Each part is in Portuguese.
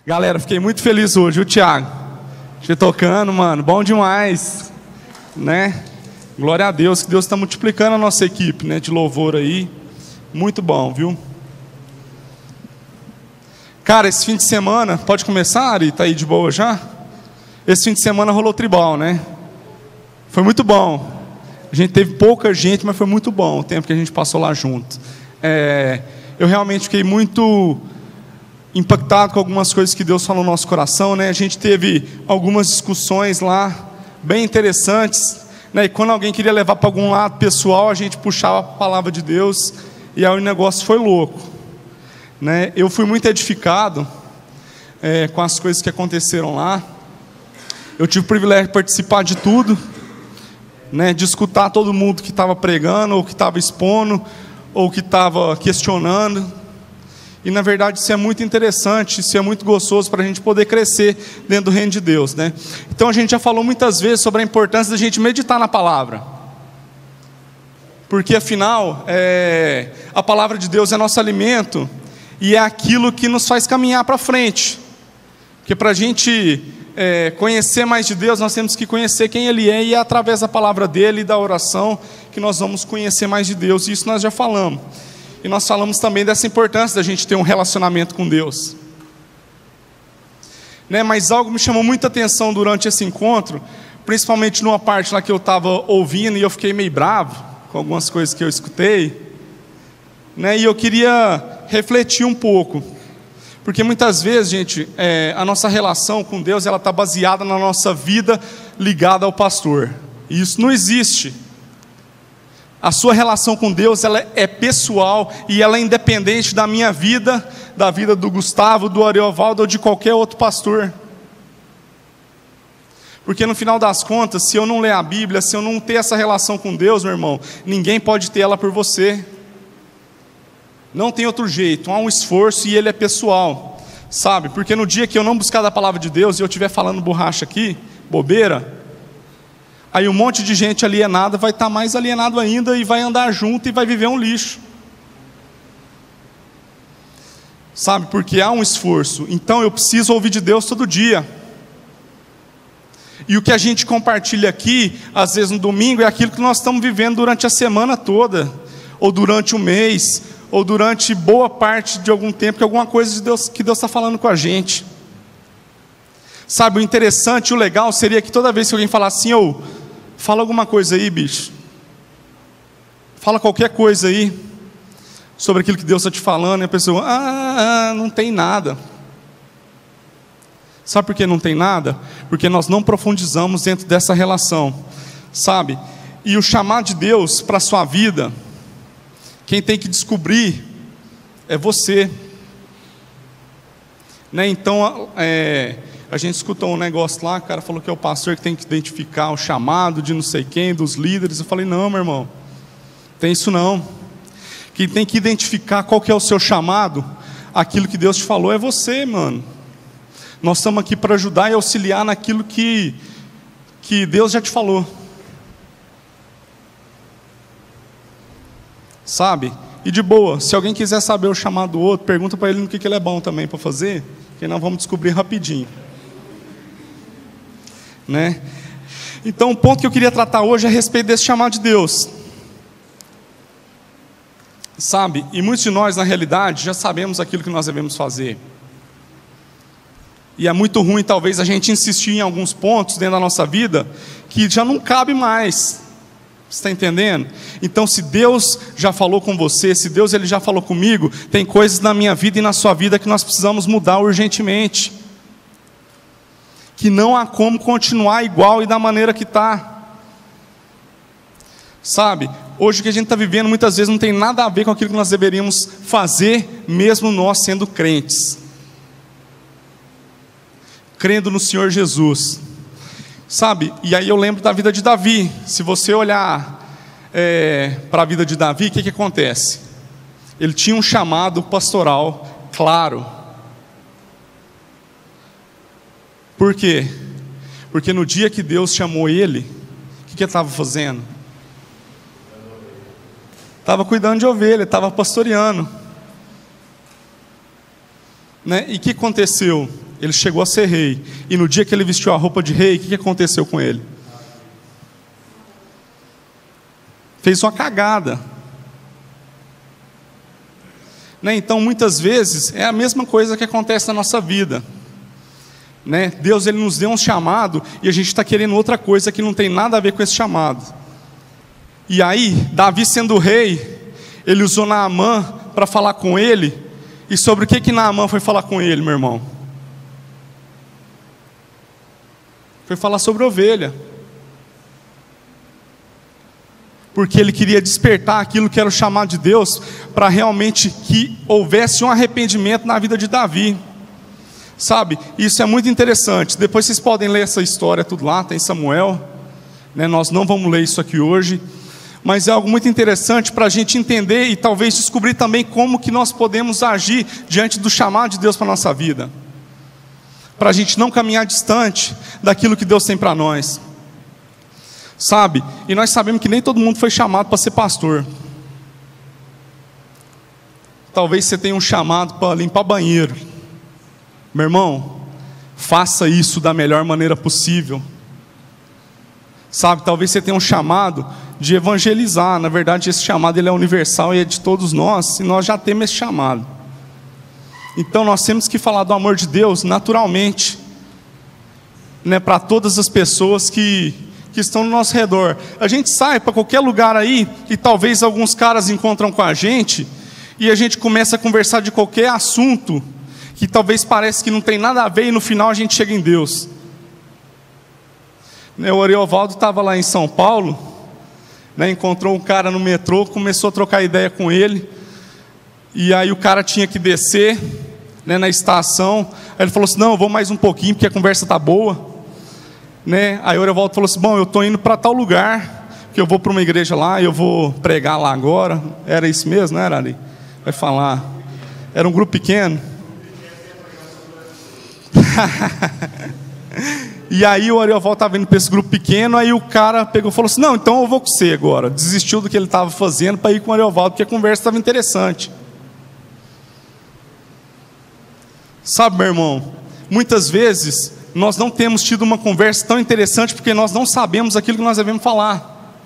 Galera, fiquei muito feliz hoje, o Thiago, te tocando, mano, bom demais, né? Glória a Deus, que Deus está multiplicando a nossa equipe, né, de louvor aí, muito bom, viu? Cara, esse fim de semana, pode começar, Ari? Tá aí de boa já? Esse fim de semana rolou tribal, né? Foi muito bom, a gente teve pouca gente, mas foi muito bom o tempo que a gente passou lá junto. Eu realmente fiquei muito impactado com algumas coisas que Deus falou no nosso coração, né? A gente teve algumas discussões lá, bem interessantes, né? E quando alguém queria levar para algum lado pessoal, a gente puxava a palavra de Deus, e aí o negócio foi louco, né? Eu fui muito edificado com as coisas que aconteceram lá. Eu tive o privilégio de participar de tudo, né? De escutar todo mundo que estava pregando, ou que estava expondo, ou que estava questionando. E na verdade isso é muito interessante, isso é muito gostoso para a gente poder crescer dentro do reino de Deus, né? Então a gente já falou muitas vezes sobre a importância da gente meditar na palavra, porque afinal a palavra de Deus é nosso alimento, e é aquilo que nos faz caminhar para frente, porque para a gente conhecer mais de Deus, nós temos que conhecer quem Ele é, e é através da palavra dEle e da oração que nós vamos conhecer mais de Deus, e isso nós já falamos. E nós falamos também dessa importância da gente ter um relacionamento com Deus, né? Mas algo me chamou muita atenção durante esse encontro, principalmente numa parte lá que eu estava ouvindo, e eu fiquei meio bravo com algumas coisas que eu escutei, né? E eu queria refletir um pouco, porque muitas vezes, gente, a nossa relação com Deus, ela está baseada na nossa vida ligada ao pastor, e isso não existe. A sua relação com Deus, ela é pessoal, e ela é independente da minha vida, da vida do Gustavo, do Ariovaldo ou de qualquer outro pastor. Porque no final das contas, se eu não ler a Bíblia, se eu não ter essa relação com Deus, meu irmão, ninguém pode ter ela por você. Não tem outro jeito, há um esforço, e ele é pessoal, sabe? Porque no dia que eu não buscar da palavra de Deus, e eu estiver falando borracha aqui, bobeira, aí um monte de gente alienada vai estar mais alienado ainda, e vai andar junto, e vai viver um lixo, sabe? Porque há um esforço. Então eu preciso ouvir de Deus todo dia, e o que a gente compartilha aqui, às vezes no domingo, é aquilo que nós estamos vivendo durante a semana toda, ou durante o mês, ou durante boa parte de algum tempo, que alguma coisa de Deus, que Deus está falando com a gente, sabe? O interessante, o legal seria que toda vez que alguém falasse assim, fala alguma coisa aí, bicho, fala qualquer coisa aí, sobre aquilo que Deus está te falando, e a pessoa, não tem nada. Sabe por que não tem nada? Porque nós não profundizamos dentro dessa relação, sabe? E o chamado de Deus para a sua vida, quem tem que descobrir é você, né? Então, a gente escutou um negócio lá, o cara falou que é o pastor que tem que identificar o chamado de não sei quem, dos líderes. Eu falei, não, meu irmão, tem isso não. Quem tem que identificar qual que é o seu chamado, aquilo que Deus te falou, é você, mano. Nós estamos aqui para ajudar e auxiliar naquilo que Deus já te falou, sabe? E de boa, se alguém quiser saber o chamado do outro, pergunta para ele no que ele é bom também para fazer, que nós vamos descobrir rapidinho, né? Então o ponto que eu queria tratar hoje é a respeito desse chamado de Deus, sabe? E muitos de nós na realidade já sabemos aquilo que nós devemos fazer, e é muito ruim talvez a gente insistir em alguns pontos dentro da nossa vida que já não cabe mais. Você está entendendo? Então, se Deus já falou com você, se Deus ele já falou comigo, tem coisas na minha vida e na sua vida que nós precisamos mudar urgentemente, que não há como continuar igual e da maneira que está, sabe? Hoje o que a gente está vivendo muitas vezes não tem nada a ver com aquilo que nós deveríamos fazer, mesmo nós sendo crentes, crendo no Senhor Jesus, sabe? E aí eu lembro da vida de Davi. Se você olhar para a vida de Davi, o que acontece? Ele tinha um chamado pastoral claro, Por quê? Porque no dia que Deus chamou ele, o que ele estava fazendo? Estava cuidando de ovelha, estava pastoreando. Né? E o que aconteceu? Ele chegou a ser rei. E no dia que ele vestiu a roupa de rei, o que aconteceu com ele? Fez uma cagada. Né? Então, muitas vezes, é a mesma coisa que acontece na nossa vida. Né? Deus ele nos deu um chamado e a gente está querendo outra coisa que não tem nada a ver com esse chamado. E aí, Davi sendo rei, ele usou Naamã para falar com ele. E sobre o que Naamã foi falar com ele, meu irmão? Foi falar sobre ovelha. Porque ele queria despertar aquilo que era o chamado de Deus, para realmente que houvesse um arrependimento na vida de Davi. Sabe, isso é muito interessante. Depois vocês podem ler essa história tudo lá, tem Samuel, né? Nós não vamos ler isso aqui hoje, mas é algo muito interessante para a gente entender e talvez descobrir também como que nós podemos agir diante do chamado de Deus para a nossa vida, para a gente não caminhar distante daquilo que Deus tem para nós. Sabe, e nós sabemos que nem todo mundo foi chamado para ser pastor. Talvez você tenha um chamado para limpar banheiro. Meu irmão, faça isso da melhor maneira possível. Sabe, talvez você tenha um chamado de evangelizar. Na verdade, esse chamado ele é universal e é de todos nós, e nós já temos esse chamado. Então nós temos que falar do amor de Deus naturalmente, né, para todas as pessoas que estão no nosso redor. A gente sai para qualquer lugar aí, e talvez alguns caras encontram com a gente, e a gente começa a conversar de qualquer assunto, que talvez pareça que não tem nada a ver, e no final a gente chega em Deus. O Ariovaldo estava lá em São Paulo, né, encontrou um cara no metrô, começou a trocar ideia com ele, e aí o cara tinha que descer, né, na estação. Aí ele falou assim: não, eu vou mais um pouquinho, porque a conversa está boa. Né? Aí o Ariovaldo falou assim: bom, eu estou indo para tal lugar, que eu vou para uma igreja lá, eu vou pregar lá agora. Era isso mesmo, não era ali? Vai falar. Era um grupo pequeno. E aí o Ariovaldo estava indo para esse grupo pequeno, aí o cara pegou e falou assim: não, então eu vou com você agora. Desistiu do que ele estava fazendo para ir com o Ariovaldo, porque a conversa estava interessante. Sabe, meu irmão, muitas vezes nós não temos tido uma conversa tão interessante porque nós não sabemos aquilo que nós devemos falar.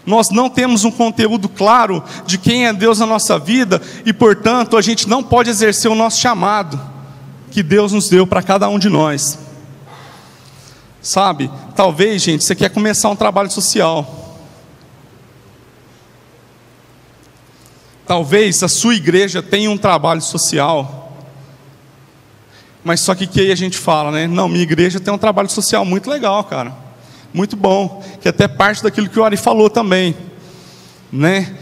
Nós não temos um conteúdo claro de quem é Deus na nossa vida e, portanto, a gente não pode exercer o nosso chamado que Deus nos deu para cada um de nós. Sabe, talvez, gente, você quer começar um trabalho social. Talvez a sua igreja tenha um trabalho social. Mas só que aí a gente fala, né? Não, minha igreja tem um trabalho social muito legal, cara. Muito bom. Que até parte daquilo que o Ari falou também. Né?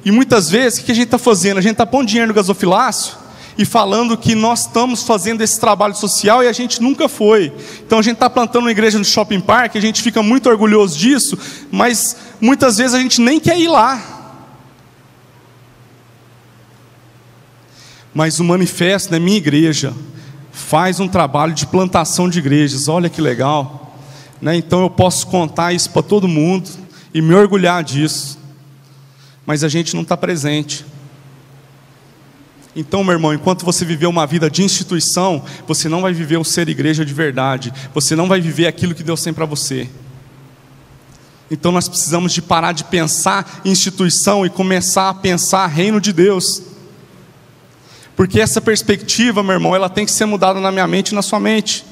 E muitas vezes, o que a gente está fazendo? A gente está pondo dinheiro no gasofilácio e falando que nós estamos fazendo esse trabalho social e a gente nunca foi. Então a gente está plantando uma igreja no shopping park, a gente fica muito orgulhoso disso, mas muitas vezes a gente nem quer ir lá. Mas o manifesto da minha igreja faz um trabalho de plantação de igrejas. Olha que legal, né? Então eu posso contar isso para todo mundo e me orgulhar disso, mas a gente não está presente. Então, meu irmão, enquanto você viver uma vida de instituição, você não vai viver o ser igreja de verdade, você não vai viver aquilo que Deus tem para você. Então nós precisamos de parar de pensar em instituição e começar a pensar reino de Deus. Porque essa perspectiva, meu irmão, ela tem que ser mudada na minha mente e na sua mente.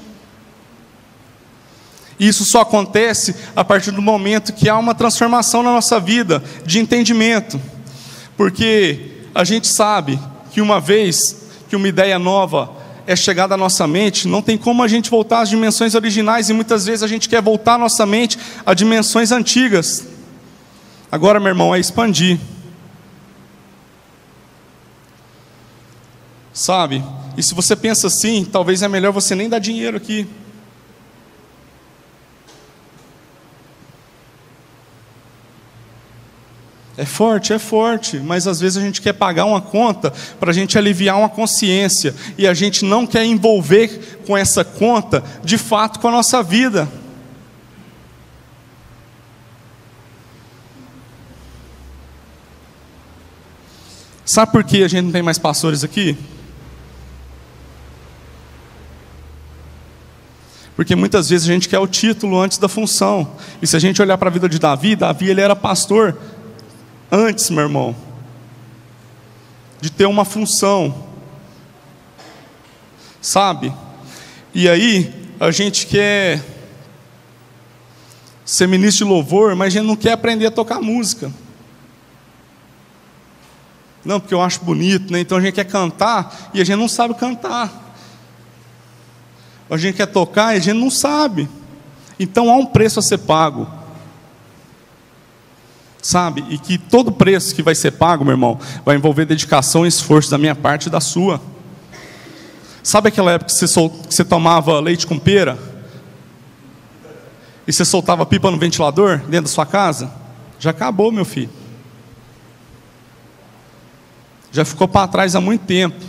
E isso só acontece a partir do momento que há uma transformação na nossa vida, de entendimento. Porque a gente sabe que uma vez que uma ideia nova é chegada à nossa mente, não tem como a gente voltar às dimensões originais, e muitas vezes a gente quer voltar a nossa mente a dimensões antigas. Agora, meu irmão, é expandir. Sabe? E se você pensa assim, talvez é melhor você nem dar dinheiro aqui. É É forte, mas às vezes a gente quer pagar uma conta para a gente aliviar uma consciência, e a gente não quer envolver com essa conta, de fato, com a nossa vida. Sabe por que a gente não tem mais pastores aqui? Porque muitas vezes a gente quer o título antes da função. E se a gente olhar para a vida de Davi, Davi ele era pastor antes, meu irmão, de ter uma função, sabe? E aí a gente quer ser ministro de louvor, mas a gente não quer aprender a tocar música. Não, porque eu acho bonito, né? Então a gente quer cantar e a gente não sabe cantar. A gente quer tocar e a gente não sabe. Então há um preço a ser pago, sabe? E que todo preço que vai ser pago, meu irmão, vai envolver dedicação e esforço da minha parte e da sua. Sabe aquela época que você tomava leite com pera? E você soltava pipa no ventilador dentro da sua casa? Já acabou, meu filho. Já ficou para trás há muito tempo.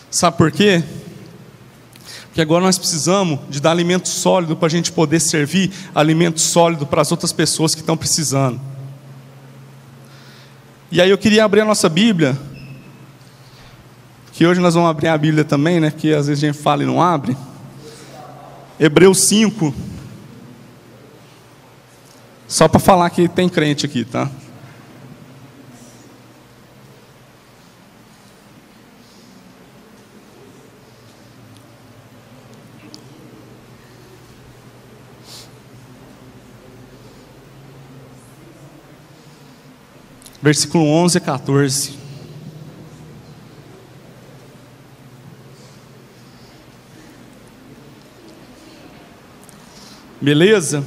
Sabe por quê? Porque agora nós precisamos de dar alimento sólido para a gente poder servir alimento sólido para as outras pessoas que estão precisando. E aí eu queria abrir a nossa Bíblia, que hoje nós vamos abrir a Bíblia também, né? Porque às vezes a gente fala e não abre. Hebreus 5. Só para falar que tem crente aqui, tá? Versículo 11 e 14. Beleza?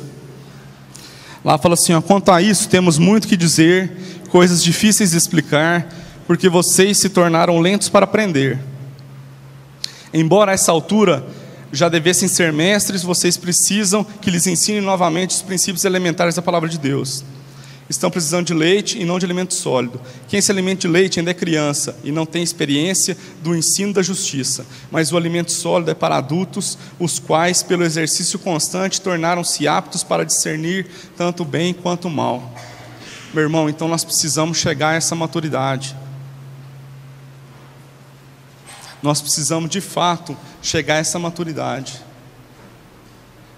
Lá fala assim, ó, quanto a isso temos muito que dizer, coisas difíceis de explicar, porque vocês se tornaram lentos para aprender. Embora a essa altura já devessem ser mestres, vocês precisam que lhes ensine novamente os princípios elementares da palavra de Deus. Estão precisando de leite e não de alimento sólido. Quem se alimenta de leite ainda é criança e não tem experiência do ensino da justiça. Mas o alimento sólido é para adultos, os quais, pelo exercício constante, tornaram-se aptos para discernir tanto o bem quanto o mal. Meu irmão, então nós precisamos chegar a essa maturidade. Nós precisamos, de fato, chegar a essa maturidade.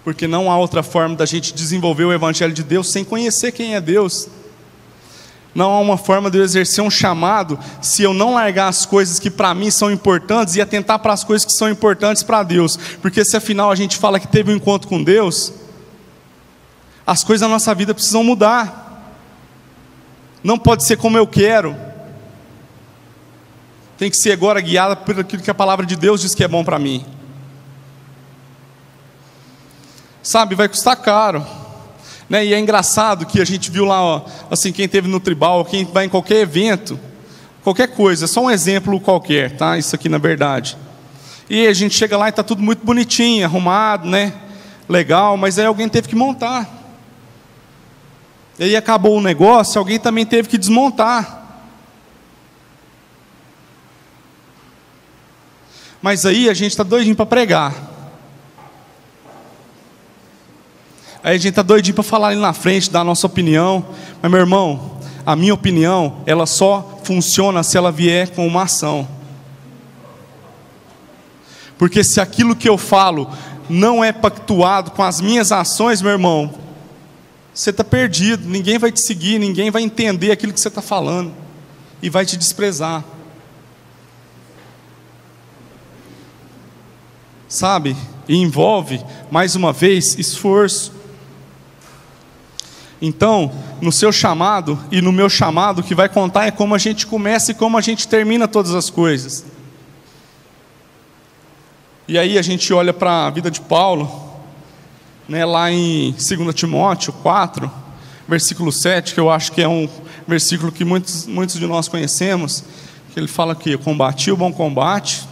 Porque não há outra forma da gente desenvolver o Evangelho de Deus sem conhecer quem é Deus. Não há uma forma de eu exercer um chamado se eu não largar as coisas que para mim são importantes e atentar para as coisas que são importantes para Deus. Porque se afinal a gente fala que teve um encontro com Deus, as coisas na nossa vida precisam mudar. Não pode ser como eu quero. Tem que ser agora guiada por aquilo que a palavra de Deus diz que é bom para mim. Sabe, vai custar caro, né? E é engraçado que a gente viu lá, ó, assim, quem esteve no tribal, quem vai em qualquer evento, qualquer coisa, só um exemplo qualquer, tá? Isso aqui na verdade. E a gente chega lá e está tudo muito bonitinho, arrumado, né? Legal, mas aí alguém teve que montar. E aí acabou o negócio, alguém também teve que desmontar. Mas aí a gente está doidinho para pregar. Aí a gente está doidinho para falar ali na frente, dar a nossa opinião. Mas meu irmão, a minha opinião, ela só funciona se ela vier com uma ação. Porque se aquilo que eu falo não é pactuado com as minhas ações, meu irmão, você está perdido. Ninguém vai te seguir, ninguém vai entender aquilo que você está falando e vai te desprezar. Sabe? E envolve, mais uma vez, esforço. Então, no seu chamado e no meu chamado, o que vai contar é como a gente começa e como a gente termina todas as coisas. E aí a gente olha para a vida de Paulo, né, lá em 2 Timóteo 4, versículo 7, que eu acho que é um versículo que muitos de nós conhecemos, que ele fala que eu combati o bom combate,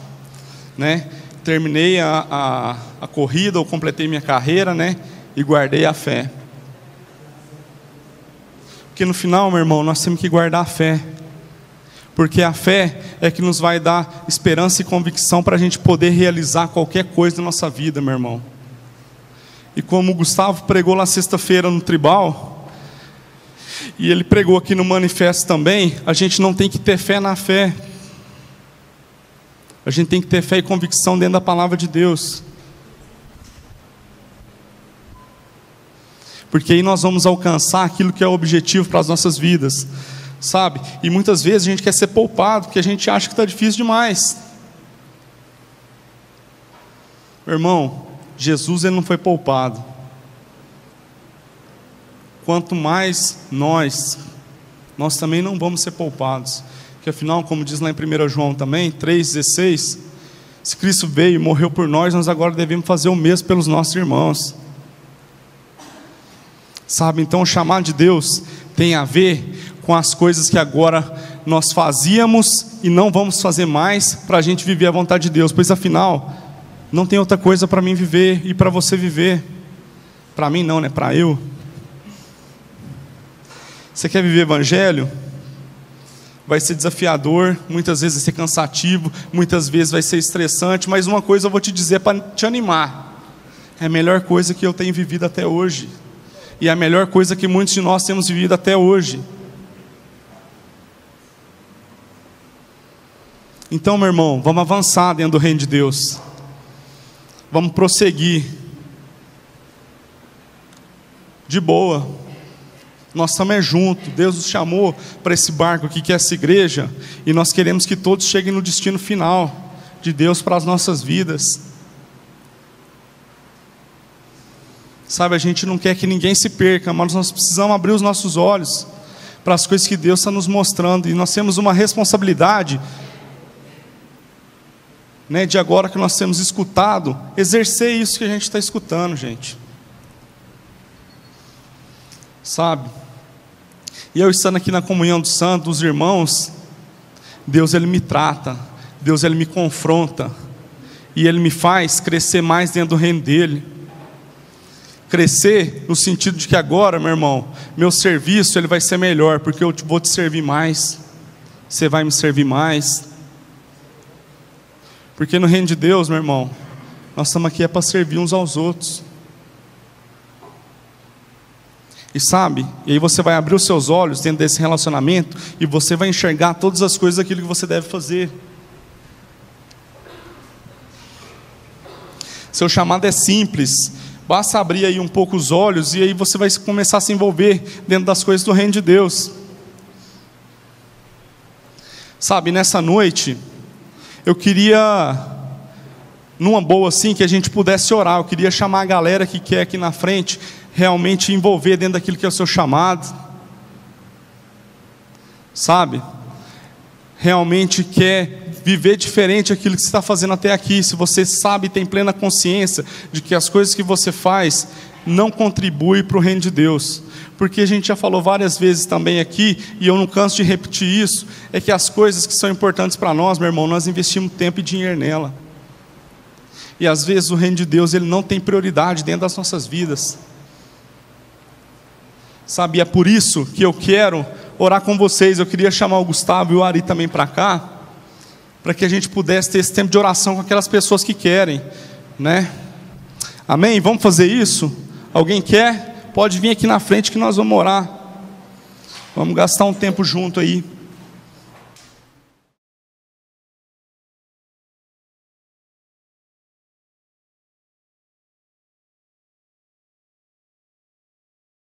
né, terminei a corrida, ou completei minha carreira, né, e guardei a fé. Porque no final, meu irmão, nós temos que guardar a fé. Porque a fé é que nos vai dar esperança e convicção para a gente poder realizar qualquer coisa na nossa vida, meu irmão. E como o Gustavo pregou lá sexta-feira no Tribal, e ele pregou aqui no manifesto também, a gente não tem que ter fé na fé. A gente tem que ter fé e convicção dentro da palavra de Deus. Porque aí nós vamos alcançar aquilo que é o objetivo para as nossas vidas, sabe? E muitas vezes a gente quer ser poupado, porque a gente acha que está difícil demais. Meu irmão, Jesus ele não foi poupado. Quanto mais nós também não vamos ser poupados. Porque afinal, como diz lá em 1 João também, 3,16, se Cristo veio e morreu por nós, nós agora devemos fazer o mesmo pelos nossos irmãos. Sabe, então o chamado de Deus tem a ver com as coisas que agora nós fazíamos e não vamos fazer mais para a gente viver a vontade de Deus. Pois afinal, não tem outra coisa para mim viver e para você viver. Para mim não, né? Para eu. Você quer viver evangelho? Vai ser desafiador, muitas vezes vai ser cansativo, muitas vezes vai ser estressante, mas uma coisa eu vou te dizer para te animar: é a melhor coisa que eu tenho vivido até hoje, e é a melhor coisa que muitos de nós temos vivido até hoje. Então, meu irmão, vamos avançar dentro do reino de Deus, vamos prosseguir, de boa. Nós estamos juntos, Deus nos chamou para esse barco aqui que é essa igreja, e nós queremos que todos cheguem no destino final de Deus para as nossas vidas. Sabe, a gente não quer que ninguém se perca, mas nós precisamos abrir os nossos olhos para as coisas que Deus está nos mostrando, e nós temos uma responsabilidade, né, de agora que nós temos escutado, exercer isso que a gente está escutando, gente. Sabe? E eu estando aqui na comunhão dos santos, dos irmãos, Deus ele me trata, Deus ele me confronta, e ele me faz crescer mais dentro do reino dele. Crescer no sentido de que agora, meu irmão, meu serviço ele vai ser melhor, porque eu vou te servir mais, você vai me servir mais. Porque no reino de Deus, meu irmão, nós estamos aqui para servir uns aos outros. E sabe, e aí você vai abrir os seus olhos dentro desse relacionamento, e você vai enxergar todas as coisas daquilo que você deve fazer. Seu chamado é simples, basta abrir aí um pouco os olhos, e aí você vai começar a se envolver dentro das coisas do reino de Deus. Sabe, nessa noite, eu queria, numa boa assim, que a gente pudesse orar. Eu queria chamar a galera que quer aqui na frente, realmente envolver dentro daquilo que é o seu chamado, sabe, realmente quer viver diferente aquilo que você está fazendo até aqui. Se você sabe e tem plena consciência de que as coisas que você faz não contribuem para o reino de Deus, porque a gente já falou várias vezes também aqui, e eu não canso de repetir isso, é que as coisas que são importantes para nós, meu irmão, nós investimos tempo e dinheiro nela, e às vezes o reino de Deus ele não tem prioridade dentro das nossas vidas. Sabe, é por isso que eu quero orar com vocês. Eu queria chamar o Gustavo e o Ari também para cá, para que a gente pudesse ter esse tempo de oração com aquelas pessoas que querem, né? Amém? Vamos fazer isso? Alguém quer? Pode vir aqui na frente que nós vamos orar. Vamos gastar um tempo junto aí.